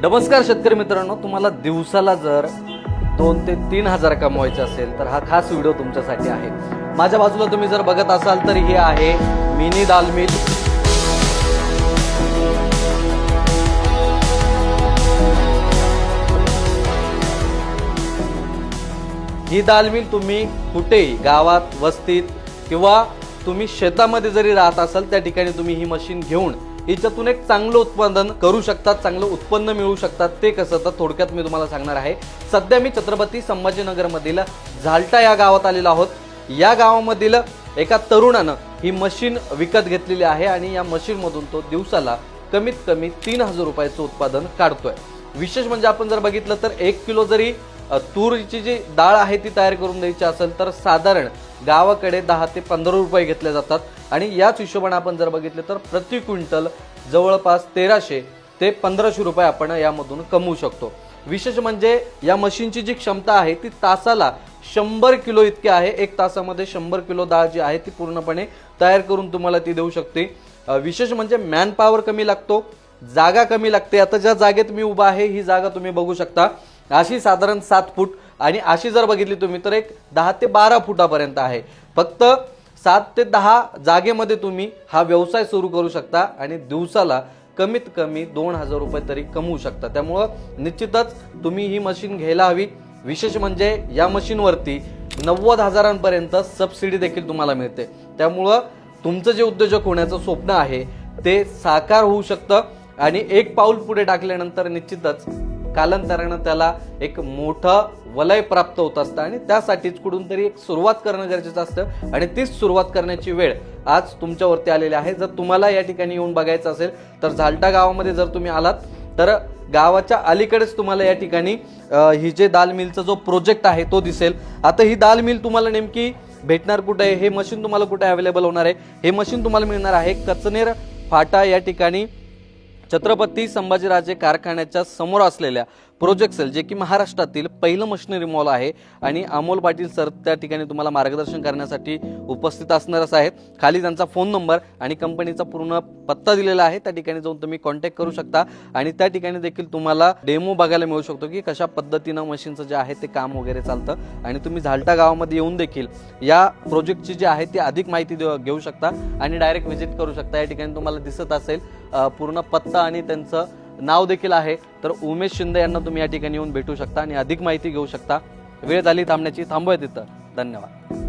नमस्कार शेतकरी मित्रांनो, तुम्हाला दिवसाला जर 2 ते 3 हजार कमवायचे असेल तर हा खास व्हिडिओ तुमच्यासाठी आहे। माझ्या बाजूला तुम्ही जर बघत असाल तर हे आहे मिनी दाल मिल। ही दाल मिल तुम्ही कुठेही गावात, वस्तीत किंवा तुम्ही शेतामध्ये जरी राहत असाल त्या ठिकाणी तुम्ही ही मशीन घेऊन याच्यातून एक चांगलं उत्पादन करू शकतात, चांगलं उत्पन्न मिळवू शकतात। ते कसं तर थोडक्यात मी तुम्हाला सांगणार आहे। सध्या मी छत्रपती संभाजीनगर मधील झालटा या गावात आलेलो आहोत। या गावामधील एका तरुणानं ही मशीन विकत घेतलेली आहे आणि या मशीन मधून तो दिवसाला कमीत कमी 3000 रुपयाचं उत्पादन काढतोय। विशेष म्हणजे आपण जर बघितलं तर 1 किलो जरी तूरची जी डाळ आहे ती तयार करून द्यायची असेल तर साधारण गावाकडे 10 ते 15 रुपये घेतले जातात आणि याच हिशोबाने आपण जर बघितलं तर प्रति क्विंटल जवळपास 1300 ते 1500 रुपये आपण यामधून कमवू शकतो। विशेष म्हणजे या मशीनची जी क्षमता आहे ती तासाला 100 किलो इतकी आहे। 1 तासामध्ये 100 किलो डाळ जी आहे ती पूर्णपणे तयार करून तुम्हाला ती देऊ शकते। विशेष म्हणजे मॅन पॉवर कमी लागतो, जागा कमी लागते। आता ज्या जागेत मी उभा आहे ही जागा तुम्ही बघू शकता, अशी साधारण 7 फूट आणि अशी जर बघितली तुम्ही तर एक 10 ते 12 फुटापर्यंत आहे। फक्त 7 ते 10 जागेमध्ये तुम्ही हा व्यवसाय सुरू करू शकता आणि दिवसाला कमीत कमी 2000 रुपये तरी कमवू शकता। त्यामुळे निश्चितच तुम्ही ही मशीन घ्यायला हवी। विशेष म्हणजे या मशीनवरती 90,000पर्यंत सबसिडी देखील तुम्हाला मिळते। त्यामुळे तुमचं जे उद्योजक होण्याचं स्वप्न आहे ते साकार होऊ शकतं आणि एक पाऊल पुढे टाकल्यानंतर निश्चितच कालांतराने त्याला एक मोठं वलय प्राप्त होत असतं आणि त्यासाठीच कुठून तरी एक सुरुवात करणं गरजेचं असतं आणि तीच सुरुवात करण्याची वेळ आज तुमच्यावरती आलेली आहे। जर तुम्हाला या ठिकाणी येऊन बघायचं असेल तर झालटा गावामध्ये जर तुम्ही आलात तर गावाच्या अलीकडेच तुम्हाला या ठिकाणी ही जे दाल मिलचा जो प्रोजेक्ट आहे तो दिसेल। आता ही दाल मिल तुम्हाला नेमकी भेटणार कुठे आहे, हे मशीन तुम्हाला कुठे अवेलेबल होणार आहे, हे मशीन तुम्हाला मिळणार आहे कचनेर फाटा या ठिकाणी छत्रपती संभाजीराजे कारखान्याच्या समोर असलेल्या प्रोजेक्ट सेल, जे की महाराष्ट्रातील पहिलं मशिनरी मॉल आहे आणि अमोल पाटील सर त्या ठिकाणी तुम्हाला मार्गदर्शन करण्यासाठी उपस्थित असणारच आहेत। खाली त्यांचा फोन नंबर आणि कंपनीचा पूर्ण पत्ता दिलेला आहे, त्या ठिकाणी जाऊन तुम्ही कॉन्टॅक्ट करू शकता आणि त्या ठिकाणी देखील तुम्हाला डेमो बघायला मिळू शकतो की कशा पद्धतीनं मशीनचं जे आहे ते काम वगैरे चालतं आणि तुम्ही झालटा गावामध्ये येऊन देखील या प्रोजेक्टची जी आहे ती अधिक माहिती घेऊ शकता आणि डायरेक्ट व्हिजिट करू शकता। या ठिकाणी तुम्हाला दिसत असेल पूर्ण पत्ता आणि त्यांचं नाव देखील आहे। तर उमेश शिंदे यांना तुम्ही या ठिकाणी येऊन भेटू शकता आणि अधिक माहिती घेऊ शकता। वेळ झाली थांबण्याची, थांबूया तिथं। धन्यवाद।